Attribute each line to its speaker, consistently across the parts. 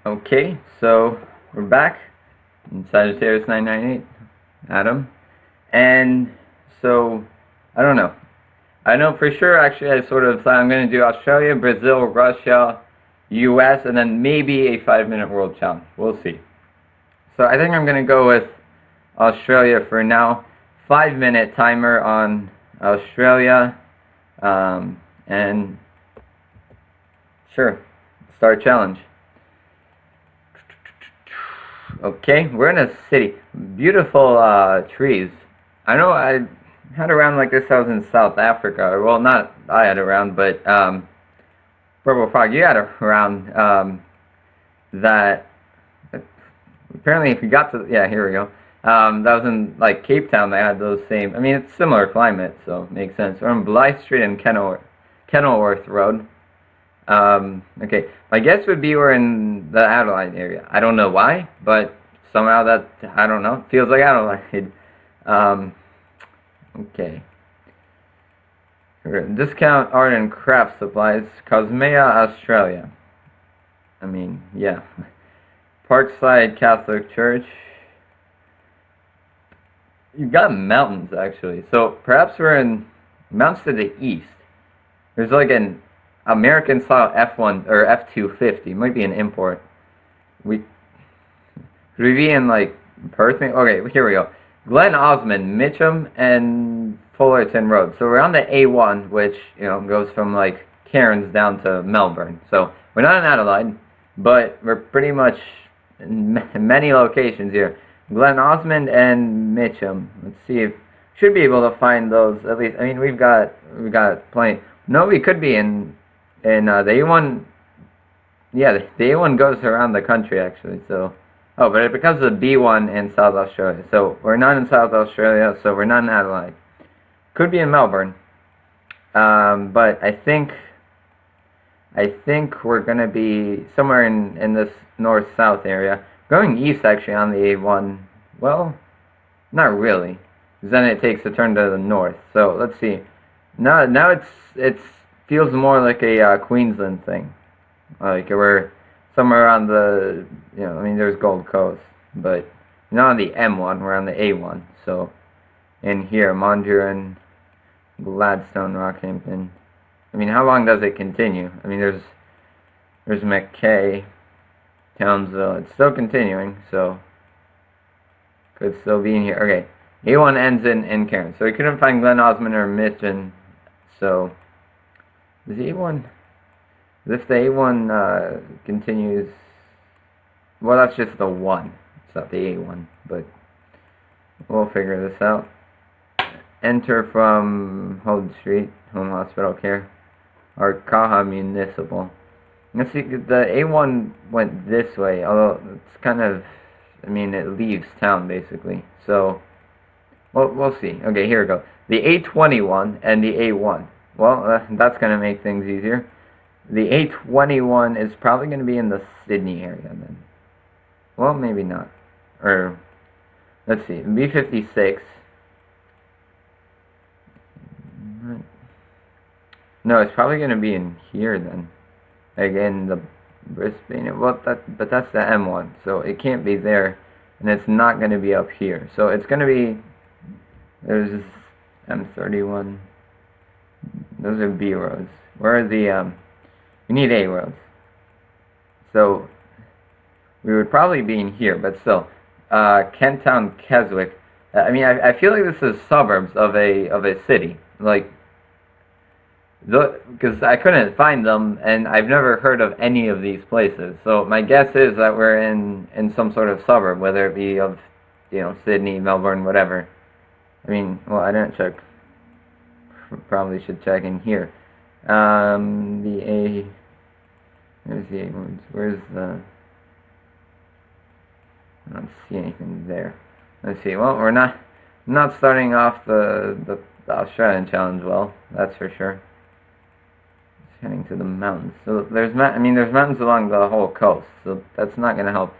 Speaker 1: Okay, so we're back in Sagittarius 998, Adam. And so, I don't know. I know for sure, actually, I sort of thought I'm going to do Australia, Brazil, Russia, US, and then maybe a 5-minute world challenge. We'll see. So I think I'm going to go with Australia for now. 5-minute timer on Australia. And sure, start challenge. Okay, we're in a city. Beautiful trees. I know I had around like this. I was in South Africa. Well, not I had around, but Purple Frog, you had around that. Apparently, if you got to, yeah, here we go. That was in like Cape Town. They had those same. I mean, it's similar climate, so it makes sense. We're on Blythe Street and Kenilworth Road. Okay, my guess would be we're in the Adelaide area. I don't know why, but somehow that, I don't know, feels like Adelaide. Okay. Discount art and craft supplies, Cosmea, Australia. I mean, yeah. Parkside Catholic Church. You've got mountains, actually. So perhaps we're in mountains to the east. There's like an American style F1 or F250. Might be an import. Could we be in like Perth? Okay, here we go. Glen Osmond, Mitcham, and Fullerton Road. So we're on the A1, which goes from like Cairns down to Melbourne. So we're not in Adelaide, but we're pretty much in many locations here. Glen Osmond and Mitcham. Let's see if should be able to find those at least. I mean, we've got plenty. No, we could be in the A1. Yeah, the A1 goes around the country actually. So, oh, but it becomes the B1 in South Australia. So we're not in South Australia. So we're not in Adelaide. Could be in Melbourne. But I think we're gonna be somewhere in this north-south area. Going east actually on the A1. Well, not really. Because then it takes a turn to the north. So let's see. Now it feels more like a Queensland thing. Like we're somewhere on the I mean there's Gold Coast, but not on the M1. We're on the A1. So in here, Mondrian, Gladstone, Rockhampton. I mean, how long does it continue? I mean, there's Mackay, Townsville. It's still continuing, so could still be in here. Okay, A1 ends in Cairns. So we couldn't find Glen Osmond or Mitcham. So is the A1? If the A1 continues, well, that's just the 1. It's not the A1, but we'll figure this out. Enter from Hold Street, Home Hospital Care, or Kaha Municipal. Let's see, the A1 went this way, although it's kind of, I mean, it leaves town basically. So, well, we'll see. Okay, here we go. The A21 and the A1. Well, that's going to make things easier. The A21 is probably going to be in the Sydney area then. Well, maybe not. Or, let's see, B56. No, it's probably going to be in here then. Again, the Brisbane. Well, but that's the M1, so it can't be there, and it's not going to be up here. So it's going to be. There's M31. Those are B roads. Where are the we need A roads. So we would probably be in here, but still, Kent Town, Keswick. I mean, I feel like this is suburbs of a city, like. Because I couldn't find them, and I've never heard of any of these places. So my guess is that we're in some sort of suburb, whether it be of, Sydney, Melbourne, whatever. I mean, well, I didn't check. Probably should check in here. Where's the A words? Where's the? I don't see anything there. Let's see. Well, we're not starting off the Australian challenge well. That's for sure. Heading to the mountains. So there's mountains along the whole coast. So that's not going to help.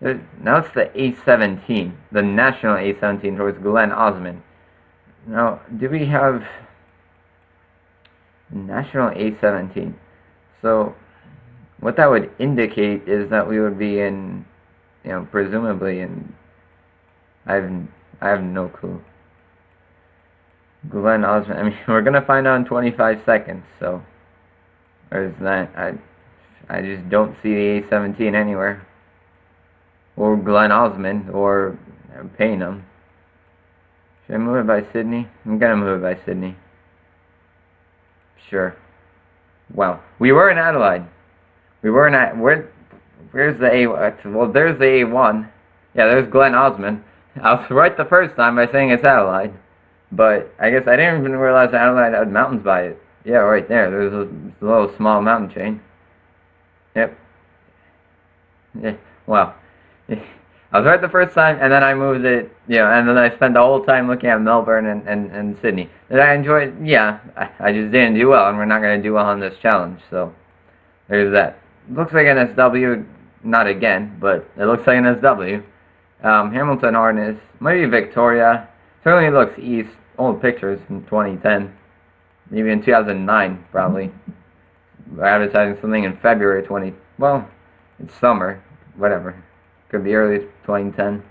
Speaker 1: Now it's the A17, the national A17 towards Glen Osmond. Now, do we have national A17? So what that would indicate is that we would be in, presumably in, I have no clue. Glen Osmond. I mean, we're gonna find out in 25 seconds. So, there's that. I just don't see the A17 anywhere, or Glen Osmond, or Paynham. Should I move it by Sydney? I'm gonna move it by Sydney. Sure. Well, we were in Adelaide. We were in where's the A? Well, there's the A1. Yeah, there's Glen Osmond. I was right the first time by saying it's Adelaide. But I guess I didn't even realize Adelaide had mountains by it. Yeah, right there. There's a little small mountain chain. Yep. Yeah. Wow. I was right the first time, and then I moved it, and then I spent the whole time looking at Melbourne and Sydney. Did I enjoy it? Yeah. I just didn't do well, and we're not going to do well on this challenge, so there's that. Looks like an SW, not again, but it looks like an SW. Hamilton Arnes, maybe Victoria. Certainly looks east. Old pictures from 2010, maybe in 2009, probably. Advertising something in February 20. Well, it's summer, whatever. Could be early 2010.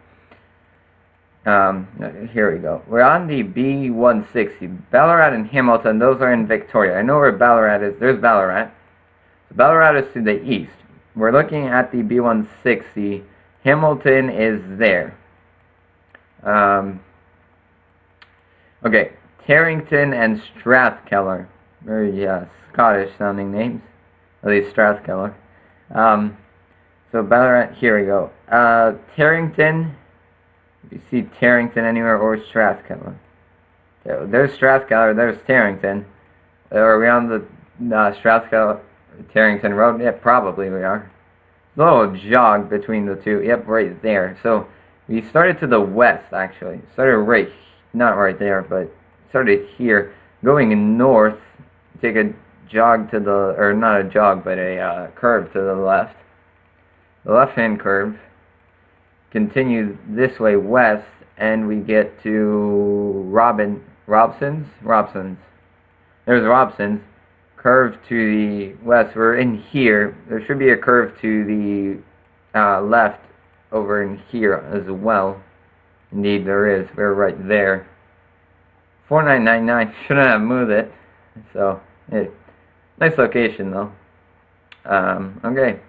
Speaker 1: Here we go. We're on the B160. Ballarat and Hamilton, those are in Victoria. I know where Ballarat is. There's Ballarat. So Ballarat is to the east. We're looking at the B160. Hamilton is there. Okay, Tarrington and Strathkeller. Very Scottish sounding names. At least Strathkeller. So Ballarat, here we go. Tarrington, if you see Tarrington anywhere, or Strathkeller. There's Strathkeller, there's Tarrington. Are we on the Strathkeller Tarrington Road? Yep, probably we are. A little jog between the two. Yep, right there. So we started to the west, actually. Started right, not right there, but started here. Going north, take a jog to the, or not a jog, but a curve to the left. The left-hand curve. Continue this way west, and we get to Robson's. There's Robson's. Curve to the west. We're in here. There should be a curve to the left over in here as well. Indeed, there is. We're right there. 4999. Shouldn't have moved it. So, nice location though. Okay.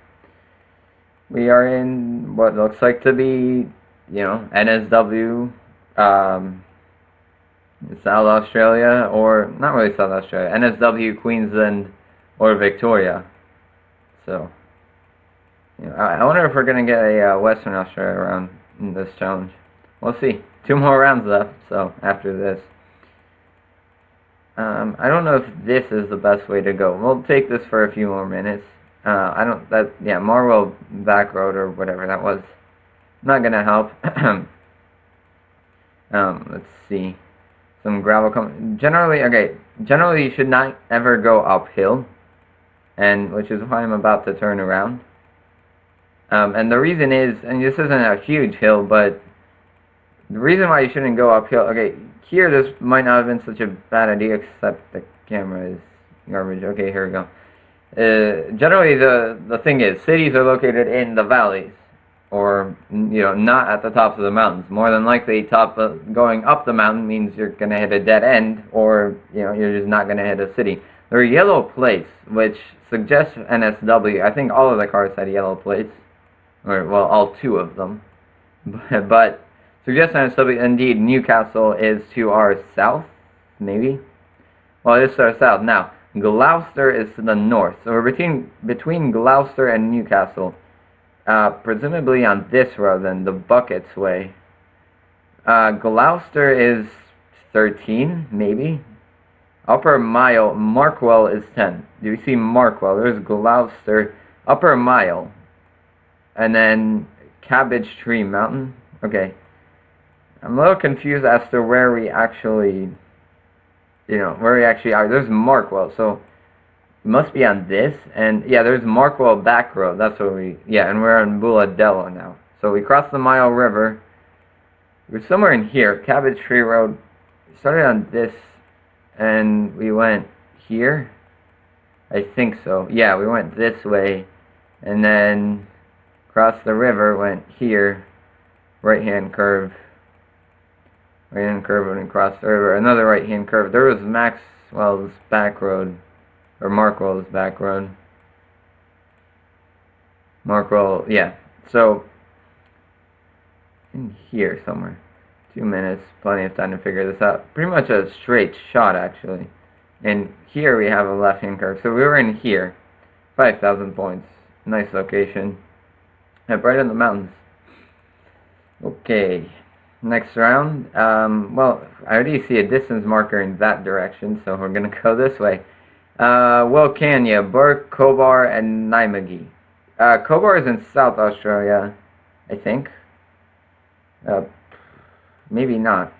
Speaker 1: We are in what looks like to be, NSW, South Australia, or not really South Australia, NSW, Queensland, or Victoria. So, I wonder if we're going to get a Western Australia round in this challenge. We'll see. 2 more rounds left, so after this. I don't know if this is the best way to go. We'll take this for a few more minutes. Marwell back road or whatever that was. Not gonna help. Let's see. Some gravel generally you should not ever go uphill, and which is why I'm about to turn around. And the reason is, and this isn't a huge hill, but the reason why you shouldn't go uphill, here this might not have been such a bad idea, except the camera is garbage. Okay, here we go. Generally the thing is, cities are located in the valleys, or not at the tops of the mountains. More than likely, going up the mountain means you're gonna hit a dead end, or you're just not gonna hit a city. There are yellow plates, which suggests NSW. I think all of the cars had yellow plates, or well, all 2 of them, but suggests NSW. Indeed, Newcastle is to our south, maybe. Well, it is to our south now. Gloucester is to the north, so we're between Gloucester and Newcastle, presumably on this road, then the Buckets way. Gloucester is 13, maybe. Upper Mile, Markwell is 10. Do you see Markwell? There's Gloucester, Upper Mile, and then Cabbage Tree Mountain. Okay, I'm a little confused as to where we actually are. There's Markwell, so it must be on this, and yeah, there's Markwell back road. That's what and we're on Booladella now. So we crossed the Mile River. We're somewhere in here, Cabbage Tree Road. We started on this, and we went here. I think so. Yeah, we went this way, and then across the river went here, right-hand curve, and across the river, another right-hand curve. There was Maxwell's back road, or Markwell's back road. Markwell, yeah. So, in here somewhere. 2 minutes, plenty of time to figure this out. Pretty much a straight shot, actually. And here we have a left-hand curve. So we were in here. 5,000 points. Nice location. Right in the mountains. Okay. Next round. Well, I already see a distance marker in that direction, so we're going to go this way. Wilcannia, Burke, Cobar, and Nymagi. Cobar is in South Australia, I think. Maybe not.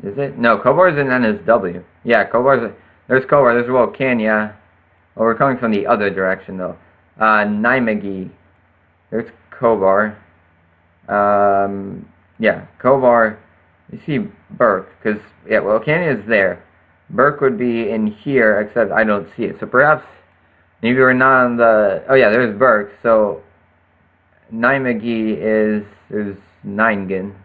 Speaker 1: Is it? No, Cobar is in NSW. Yeah, there's Cobar, there's Wilcannia. Well, we're coming from the other direction, though. Nymagi. There's Cobar. Yeah, Cobar. You see Burke, because, yeah, Wilcannia is there. Burke would be in here, except I don't see it. So perhaps, maybe we're not on the... Oh, yeah, there's Burke. So, Nymagi there's Nyngan.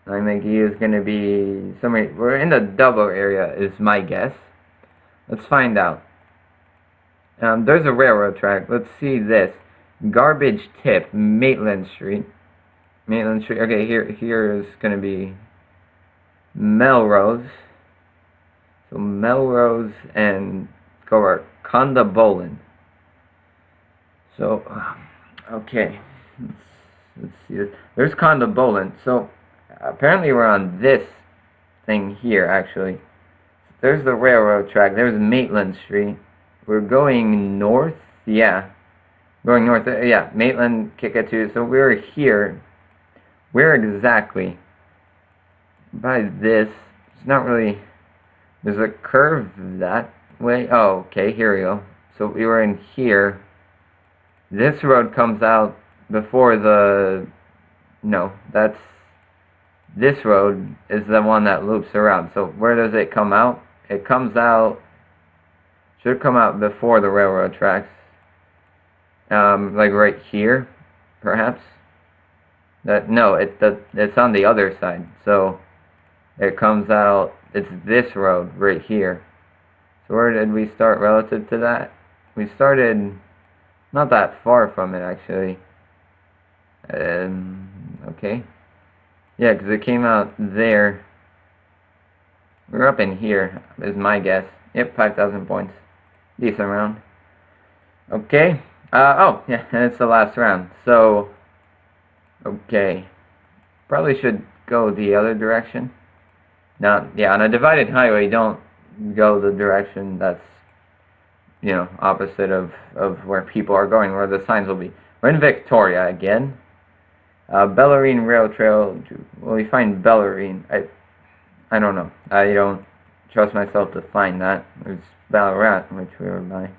Speaker 1: Nymagi is going to be somewhere... We're in the double area, is my guess. Let's find out. There's a railroad track. Let's see this. Garbage Tip, Maitland Street. Maitland Street. Okay, here is going to be Melrose. So Melrose and Condabolin. So, okay. Let's see this. There's Condabolin. So, apparently we're on this thing here, actually. There's the railroad track. There's Maitland Street. We're going north. Yeah. Going north. Yeah. Maitland, Kickatoo. So we're here. Where exactly? By this. It's not really... There's a curve that way. Oh, okay. Here we go. So we were in here. This road comes out before the... No. That's... This road is the one that loops around. So where does it come out? It comes out... Should come out before the railroad tracks. Like right here, perhaps. No, it's on the other side. So it comes out. It's this road right here. So where did we start relative to that? We started not that far from it, actually. Okay. Yeah, because it came out there. We're up in here, is my guess. Yep, 5,000 points. Decent round. Okay. Oh, yeah, and it's the last round. So, okay. Probably should go the other direction. Now, yeah, on a divided highway, don't go the direction that's, you know, opposite of where people are going, where the signs will be. We're in Victoria again. Bellarine Rail Trail. Will we find Bellarine? I don't know. I don't trust myself to find that. There's Ballarat, which we were by.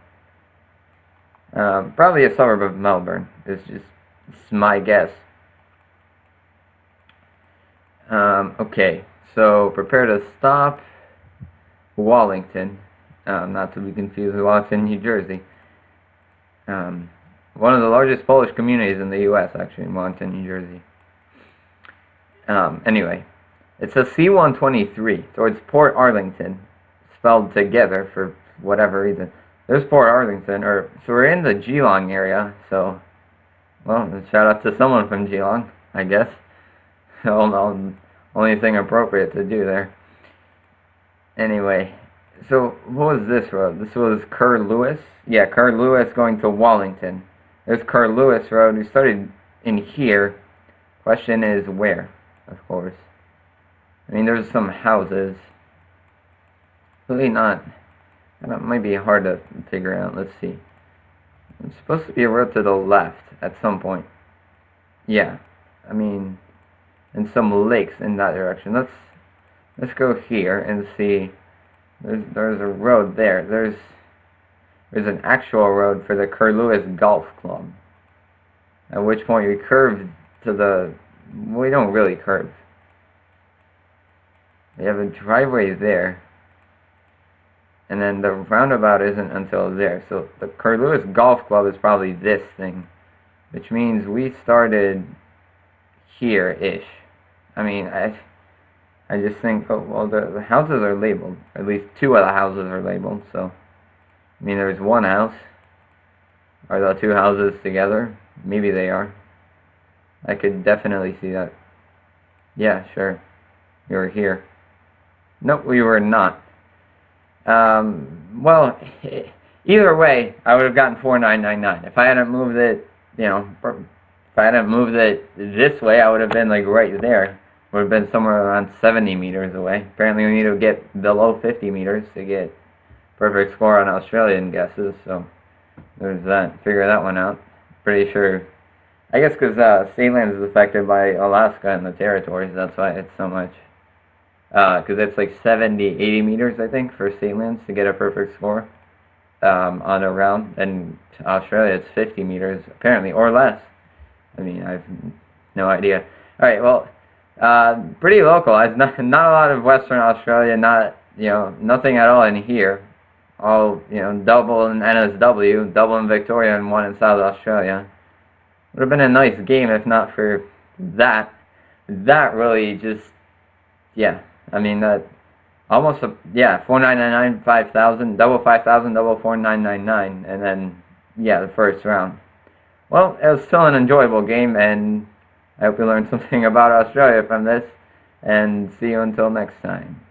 Speaker 1: Probably a suburb of Melbourne. It's my guess. Okay, so prepare to stop. Wallington, not to be confused with Wallington, New Jersey. One of the largest Polish communities in the U.S., actually, in Wallington, New Jersey. Anyway, it's a C-123 towards Port Arlington, spelled together for whatever reason. There's Port Arlington, so we're in the Geelong area, so, well, shout out to someone from Geelong, I guess. Only thing appropriate to do there. Anyway, so what was this road? This was Kerr Lewis? Yeah, Kerr Lewis going to Wallington. There's Kerr Lewis Road. We started in here. Question is where, of course. I mean, there's some houses. Really not... That might be hard to figure out. Let's see. It's supposed to be a road to the left at some point. Yeah. I mean, and some lakes in that direction. Let's go here and see. There's a road there. There's an actual road for the Kerr Lewis Golf Club. At which point we curved to the... We don't really curve. We have a driveway there. and then the roundabout isn't until there. So the Curlewis Golf Club is probably this thing, which means we started here-ish. I mean, I just think, oh, well, the houses are labeled. At least two of the houses are labeled, so, I mean, there's one house. Are the two houses together? Maybe they are. I could definitely see that. Yeah, sure. You were here. Nope, we were not. Well, either way, I would have gotten 4999. If I hadn't moved it, you know, if I hadn't moved it this way, I would have been like right there. Would have been somewhere around 70 meters away. Apparently, we need to get below 50 meters to get perfect score on Australian guesses. So there's that. Figure that one out. Pretty sure. I guess because Sealand is affected by Alaska and the territories. That's why it's so much. Because it's like 70, 80 meters, I think, for Sealands to get a perfect score on a round. And Australia, it's 50 meters, apparently, or less. I mean, I have no idea. Alright, well, pretty localized. Not a lot of Western Australia, nothing at all in here. All, double in NSW, double in Victoria, and one in South Australia. Would have been a nice game if not for that. That really just, yeah. I mean, that almost, 4999, 5000, double 5000, double 4999, and then, yeah, the first round. Well, it was still an enjoyable game, and I hope you learned something about Australia from this, and see you until next time.